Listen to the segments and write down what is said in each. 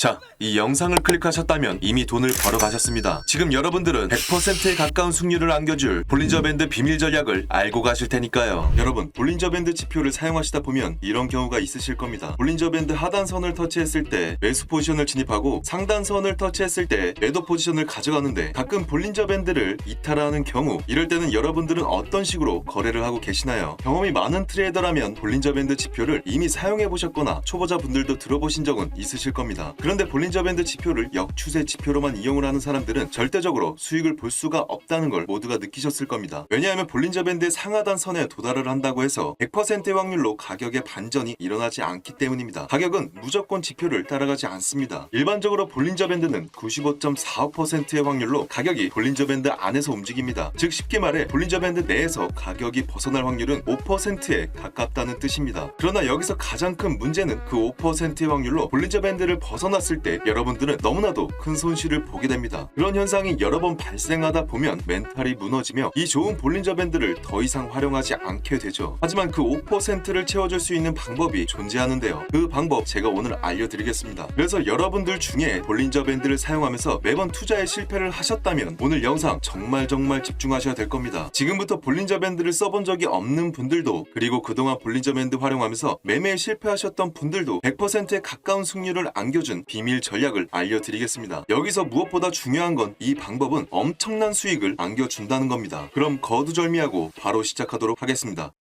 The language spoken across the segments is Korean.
자, 이 영상을 클릭하셨다면 이미 돈을 벌어 가셨습니다. 지금 여러분들은 100%에 가까운 승률을 안겨줄 볼린저 밴드 비밀 전략을 알고 가실 테니까요. 여러분, 볼린저 밴드 지표를 사용하시다 보면 이런 경우가 있으실 겁니다. 볼린저 밴드 하단선을 터치했을 때 매수 포지션을 진입하고 상단선을 터치했을 때 매도 포지션을 가져가는데 가끔 볼린저 밴드를 이탈하는 경우, 이럴 때는 여러분들은 어떤 식으로 거래를 하고 계시나요? 경험이 많은 트레이더라면 볼린저 밴드 지표를 이미 사용해 보셨거나 초보자분들도 들어보신 적은 있으실 겁니다. 그런데 볼린저 밴드 지표를 역추세 지표로만 이용을 하는 사람들은 절대적으로 수익을 볼 수가 없다는 걸 모두가 느끼셨을 겁니다. 왜냐하면 볼린저 밴드의 상하단 선에 도달을 한다고 해서 100%의 확률로 가격의 반전이 일어나지 않기 때문입니다. 가격은 무조건 지표를 따라가지 않습니다. 일반적으로 볼린저 밴드는 95.45%의 확률로 가격이 볼린저 밴드 안에서 움직입니다. 즉 쉽게 말해 볼린저 밴드 내에서 가격이 벗어날 확률은 5%에 가깝다는 뜻입니다. 그러나 여기서 가장 큰 문제는 그 5%의 확률로 볼린저 밴드를 벗어났을 때 여러분들은 너무나도 큰 손실을 보게 됩니다. 그런 현상이 여러 번 발생하다 보면 멘탈이 무너지며 이 좋은 볼린저 밴드를 더 이상 활용하지 않게 되죠. 하지만 그 5%를 채워줄 수 있는 방법이 존재하는데요. 그 방법 제가 오늘 알려드리겠습니다. 그래서 여러분들 중에 볼린저 밴드를 사용하면서 매번 투자에 실패를 하셨다면 오늘 영상 정말 집중하셔야 될 겁니다. 지금부터 볼린저 밴드를 써본 적이 없는 분들도, 그리고 그동안 볼린저 밴드 활용하면서 매매에 실패하셨던 분들도 100%에 가까운 승률을 안겨준 비밀 전략을 알려드리겠습니다. 여기서 무엇보다 중요한 건 이 방법은 엄청난 수익을 안겨준다는 겁니다. 그럼 거두절미하고 바로 시작하도록 하겠습니다.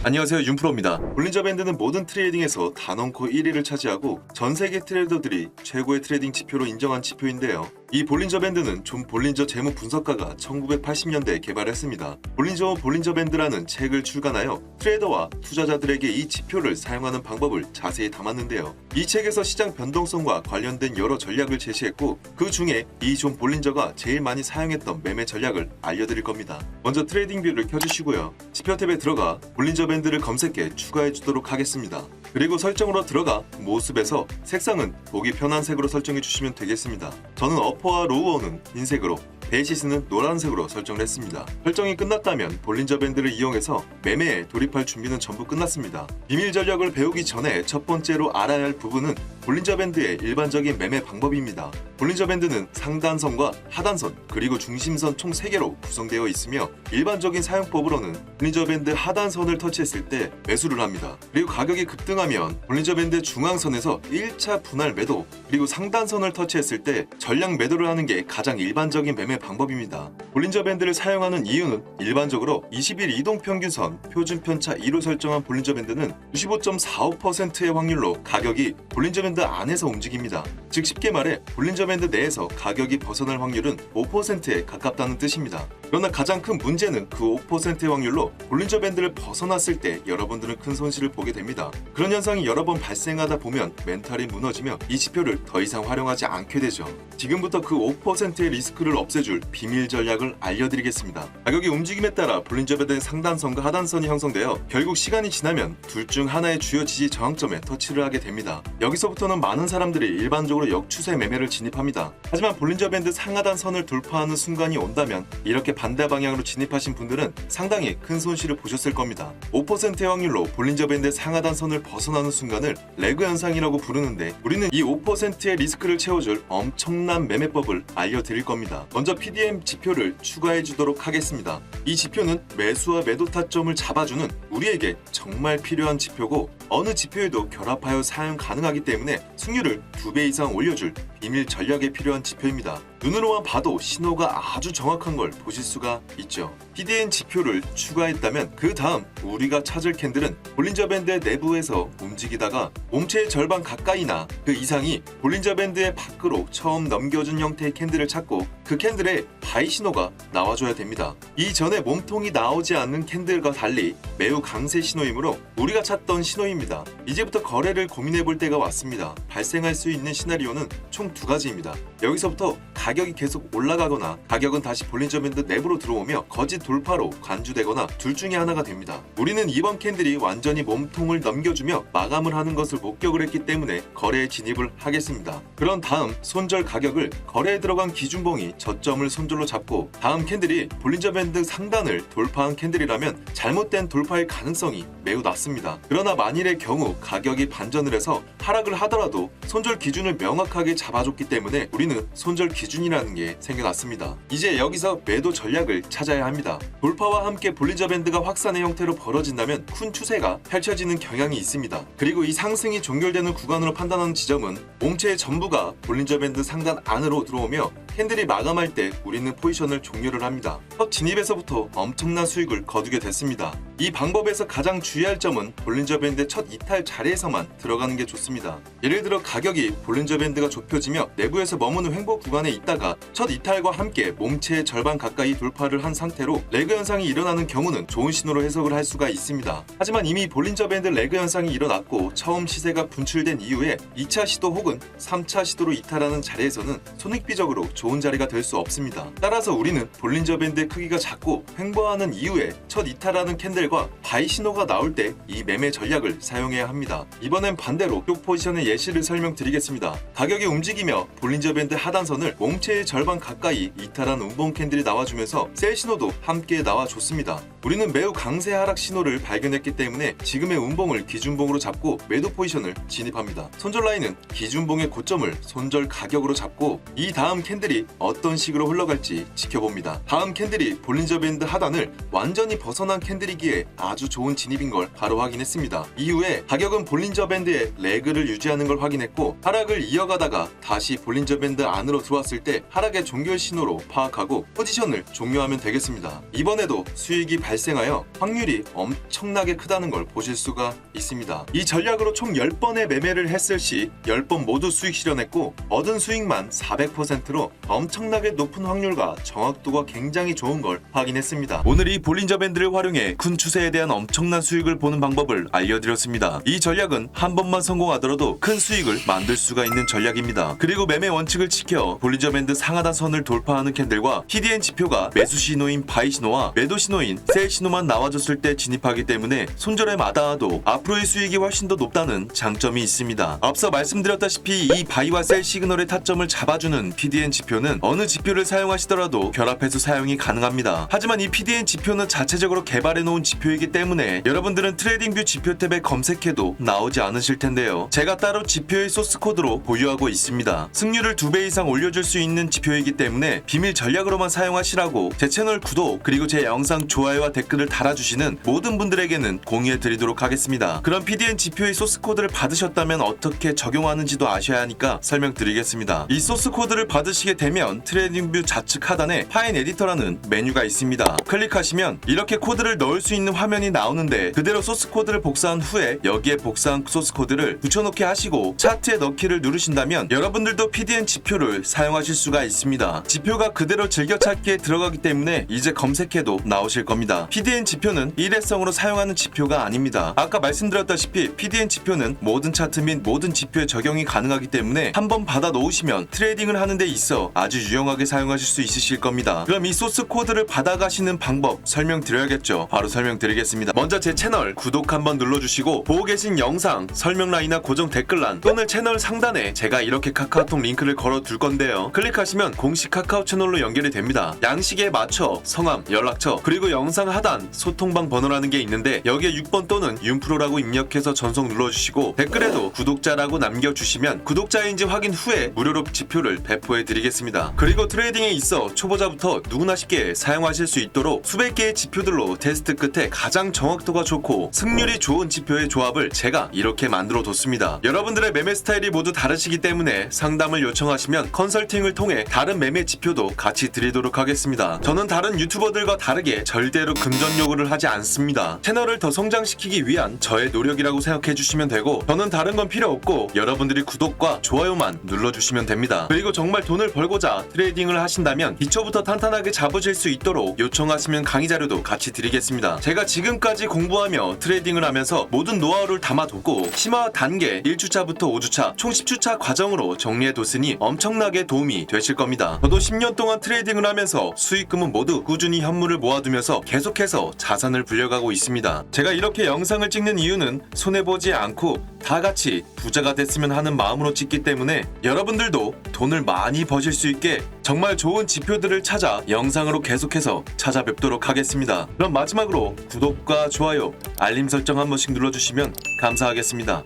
안녕하세요, 윤프로입니다. 볼린저 밴드는 모든 트레이딩에서 단언코 1위를 차지하고 전 세계 트레이더들이 최고의 트레이딩 지표로 인정한 지표인데요. 이 볼린저 밴드는 존 볼린저 재무 분석가가 1980년대에 개발했습니다. 볼린저 밴드라는 책을 출간하여 트레이더와 투자자들에게 이 지표를 사용하는 방법을 자세히 담았는데요. 이 책에서 시장 변동성과 관련된 여러 전략을 제시했고, 그 중에 이 존 볼린저가 제일 많이 사용했던 매매 전략을 알려드릴 겁니다. 먼저 트레이딩 뷰를 켜주시고요. 지표 탭에 들어가 볼린저 밴드를 검색해 추가해 주도록 하겠습니다. 그리고 설정으로 들어가 모습에서 색상은 보기 편한 색으로 설정해 주시면 되겠습니다. 저는 어퍼와 로우어는 흰색으로, 베이시스는 노란색으로 설정을 했습니다. 설정이 끝났다면 볼린저 밴드를 이용해서 매매에 돌입할 준비는 전부 끝났습니다. 비밀 전략을 배우기 전에 첫 번째로 알아야 할 부분은 볼린저 밴드의 일반적인 매매 방법입니다. 볼린저 밴드는 상단선과 하단선, 그리고 중심선 총 3개로 구성되어 있으며, 일반적인 사용법으로는 볼린저 밴드 하단선을 터치했을 때 매수를 합니다. 그리고 가격이 급등하면 볼린저 밴드 중앙선에서 1차 분할 매도, 그리고 상단선을 터치했을 때 전량 매도를 하는 게 가장 일반적인 매매 방법입니다. 볼린저 밴드를 사용하는 이유는 일반적으로 20일 이동평균선 표준 편차 2로 설정한 볼린저 밴드는 95.45%의 확률로 가격이 볼린저 밴드 안에서 움직입니다. 즉 쉽게 말해 볼린저 밴드 내에서 가격이 벗어날 확률은 5%에 가깝다는 뜻입니다. 그러나 가장 큰 문제는 그 5%의 확률로 볼린저 밴드를 벗어났을 때 여러분들은 큰 손실을 보게 됩니다. 그런 현상이 여러 번 발생하다 보면 멘탈이 무너지며 이 지표를 더 이상 활용하지 않게 되죠. 지금부터 그 5%의 리스크를 없애줄 비밀 전략을 알려드리겠습니다. 가격의 움직임에 따라 볼린저 밴드의 상단선과 하단선이 형성되어 결국 시간이 지나면 둘 중 하나의 주요 지지 저항점에 터치를 하게 됩니다. 여기서부터는 많은 사람들이 일반적으로 역추세 매매를 진입합니다. 하지만 볼린저 밴드 상하단 선을 돌파하는 순간이 온다면 이렇게 반대 방향으로 진입하신 분들은 상당히 큰 손실을 보셨을 겁니다. 5%의 확률로 볼린저 밴드의 상하단 선을 벗어나는 순간을 레그 현상이라고 부르는데, 우리는 이 5%의 리스크를 채워줄 엄청난 매매법을 알려드릴 겁니다. 먼저 PDM 지표를 추가해 주도록 하겠습니다. 이 지표는 매수와 매도 타점을 잡아주는 우리에게 정말 필요한 지표고, 어느 지표에도 결합하여 사용 가능하기 때문에 승률을 2배 이상 올려줄 비밀 전략에 필요한 지표입니다. 눈으로만 봐도 신호가 아주 정확한 걸 보실 수가 있죠. PDN 지표를 추가했다면 그 다음 우리가 찾을 캔들은 볼린저 밴드의 내부에서 움직이다가 몸체의 절반 가까이나 그 이상이 볼린저 밴드의 밖으로 처음 넘겨준 형태의 캔들을 찾고, 그 캔들에 바이 신호가 나와줘야 됩니다. 이전에 몸통이 나오지 않는 캔들과 달리 매우 강세 신호이므로 우리가 찾던 신호입니다. 이제부터 거래를 고민해 볼 때가 왔습니다. 발생할 수 있는 시나리오는 총 2가지입니다. 여기서부터 가격이 계속 올라가거나 가격은 다시 볼린저 밴드 내부로 들어오며 거짓 돌파로 간주되거나 둘 중에 하나가 됩니다. 우리는 이번 캔들이 완전히 몸통을 넘겨주며 마감을 하는 것을 목격을 했기 때문에 거래에 진입을 하겠습니다. 그런 다음 손절 가격을 거래에 들어간 기준봉이 저점을 손절로 잡고 다음 캔들이 볼린저 밴드 상단을 돌파한 캔들이라면 잘못된 돌파의 가능성이 매우 낮습니다. 그러나 만일의 경우 가격이 반전을 해서 하락을 하더라도 손절 기준을 명확하게 잡아줬기 때문에 우리는 손절 기준이라는 게 생겨났습니다. 이제 여기서 매도 전략을 찾아야 합니다. 돌파와 함께 볼린저 밴드가 확산의 형태로 벌어진다면 큰 추세가 펼쳐지는 경향이 있습니다. 그리고 이 상승이 종결되는 구간으로 판단하는 지점은 몸체의 전부가 볼린저 밴드 상단 안으로 들어오며 캔들이 마감할 때 우리는 포지션을 종료를 합니다. 첫 진입에서부터 엄청난 수익을 거두게 됐습니다. 이 방법에서 가장 주의할 점은 볼린저 밴드의 첫 이탈 자리에서만 들어가는 게 좋습니다. 예를 들어 가격이 볼린저 밴드가 좁혀지며 내부에서 머무는 횡보 구간에 있다가 첫 이탈과 함께 몸체의 절반 가까이 돌파를 한 상태로 레그 현상이 일어나는 경우는 좋은 신호로 해석을 할 수가 있습니다. 하지만 이미 볼린저 밴드 레그 현상이 일어났고 처음 시세가 분출된 이후에 2차 시도 혹은 3차 시도로 이탈하는 자리에서는 손익비적으로 좋은 자리가 될 수 없습니다. 따라서 우리는 볼린저 밴드의 크기가 작고 횡보하는 이후에 첫 이탈하는 캔들과 바이 신호가 나올 때 이 매매 전략을 사용해야 합니다. 이번엔 반대로 쪽 포지션의 예시를 설명드리겠습니다. 가격이 움직이며 볼린저 밴드 하단선을 몸체의 절반 가까이 이탈한 운봉 캔들이 나와주면서 셀 신호도 함께 나와줬습니다. 우리는 매우 강세 하락 신호를 발견했기 때문에 지금의 운봉을 기준봉으로 잡고 매도 포지션을 진입합니다. 손절 라인은 기준봉의 고점을 손절 가격으로 잡고 이 다음 캔들이 어떤 식으로 흘러갈지 지켜봅니다. 다음 캔들이 볼린저 밴드 하단을 완전히 벗어난 캔들이기에 아주 좋은 진입인 걸 바로 확인했습니다. 이후에 가격은 볼린저 밴드의 레그를 유지하는 걸 확인했고 하락을 이어가다가 다시 볼린저 밴드 안으로 들어왔을 때 하락의 종결 신호로 파악하고 포지션을 종료하면 되겠습니다. 이번에도 수익이 발생하여 확률이 엄청나게 크다는 걸 보실 수가 있습니다. 이 전략으로 총 10번의 매매를 했을 시 10번 모두 수익 실현했고 얻은 수익만 400%로 엄청나게 높은 확률과 정확도가 굉장히 좋은 걸 확인했습니다. 오늘 이 볼린저 밴드를 활용해 큰 추세에 대한 엄청난 수익을 보는 방법을 알려드렸습니다. 이 전략은 한 번만 성공하더라도 큰 수익을 만들 수가 있는 전략입니다. 그리고 매매 원칙을 지켜 볼린저 밴드 상하단 선을 돌파하는 캔들과 TDN 지표가 매수 신호인 바이 신호와 매도 신호인 셀 신호만 나와줬을 때 진입하기 때문에 손절에 마다하도 앞으로의 수익이 훨씬 더 높다는 장점이 있습니다. 앞서 말씀드렸다시피 이 바이와 셀 시그널의 타점을 잡아주는 PDN 지표는 어느 지표를 사용하시더라도 결합해서 사용이 가능합니다. 하지만 이 PDN 지표는 자체적으로 개발해 놓은 지표이기 때문에 여러분들은 트레이딩뷰 지표 탭에 검색해도 나오지 않으실 텐데요. 제가 따로 지표의 소스 코드로 보유하고 있습니다. 승률을 2배 이상 올려줄 수 있는 지표이기 때문에 비밀 전략으로만 사용하시라고 제 채널 구독 그리고 제 영상 좋아요와 댓글을 달아주시는 모든 분들에게는 공유해 드리도록 하겠습니다. 그럼 PDN 지표의 소스 코드를 받으셨다면 어떻게 적용하는지도 아셔야 하니까 설명드리겠습니다. 이 소스 코드를 받으시게 되면 트레이딩뷰 좌측 하단에 파인 에디터라는 메뉴가 있습니다. 클릭하시면 이렇게 코드를 넣을 수 있는 화면이 나오는데 그대로 소스 코드를 복사한 후에 여기에 복사한 소스 코드를 붙여넣기 하시고 차트에 넣기를 누르신다면 여러분들도 PDN 지표를 사용하실 수가 있습니다. 지표가 그대로 즐겨찾기에 들어가기 때문에 이제 검색해도 나오실 겁니다. PDN 지표는 일회성으로 사용하는 지표가 아닙니다. 아까 말씀드렸다시피 PDN 지표는 모든 차트 및 모든 지표에 적용이 가능하기 때문에 한번 받아 놓으시면 트레이딩을 하는 데 있어 아주 유용하게 사용하실 수 있으실 겁니다. 그럼 이 소스 코드를 받아가시는 방법 설명드려야겠죠. 바로 설명드리겠습니다. 먼저 제 채널 구독 한번 눌러주시고 보고 계신 영상 설명란이나 고정 댓글란 또는 채널 상단에 제가 이렇게 카카오톡 링크를 걸어 둘 건데요. 클릭하시면 공식 카카오 채널로 연결이 됩니다. 양식에 맞춰 성함, 연락처 그리고 영상 하단 소통방 번호라는 게 있는데 여기에 6번 또는 윤프로라고 입력해서 전송 눌러주시고 댓글에도 구독자라고 남겨주시면 구독자인지 확인 후에 무료로 지표를 배포해 드리겠습니다. 그리고 트레이딩에 있어 초보자부터 누구나 쉽게 사용하실 수 있도록 수백 개의 지표들로 테스트 끝에 가장 정확도가 좋고 승률이 좋은 지표의 조합을 제가 이렇게 만들어 뒀습니다. 여러분들의 매매 스타일이 모두 다르시기 때문에 상담을 요청하시면 컨설팅을 통해 다른 매매 지표도 같이 드리도록 하겠습니다. 저는 다른 유튜버들과 다르게 절대로 금전 요구를 하지 않습니다. 채널을 더 성장시키기 위한 저의 노력이라고 생각해 주시면 되고 저는 다른 건 필요 없고 여러분들이 구독과 좋아요만 눌러주시면 됩니다. 그리고 정말 돈을 벌고자 트레이딩을 하신다면 기초부터 탄탄하게 잡으실 수 있도록 요청하시면 강의 자료도 같이 드리겠습니다. 제가 지금까지 공부하며 트레이딩을 하면서 모든 노하우를 담아뒀고 심화 단계 1주차부터 5주차 총 10주차 과정으로 정리해뒀으니 엄청나게 도움이 되실 겁니다. 저도 10년 동안 트레이딩을 하면서 수익금은 모두 꾸준히 현물을 모아두면서 계속해서 자산을 불려가고 있습니다. 제가 이렇게 영상을 찍는 이유는 손해보지 않고 다 같이 부자가 됐으면 하는 마음으로 찍기 때문에 여러분들도 돈을 많이 버실 수 있게 정말 좋은 지표들을 찾아 영상으로 계속해서 찾아뵙도록 하겠습니다. 그럼 마지막으로 구독과 좋아요, 알림 설정 한 번씩 눌러주시면 감사하겠습니다.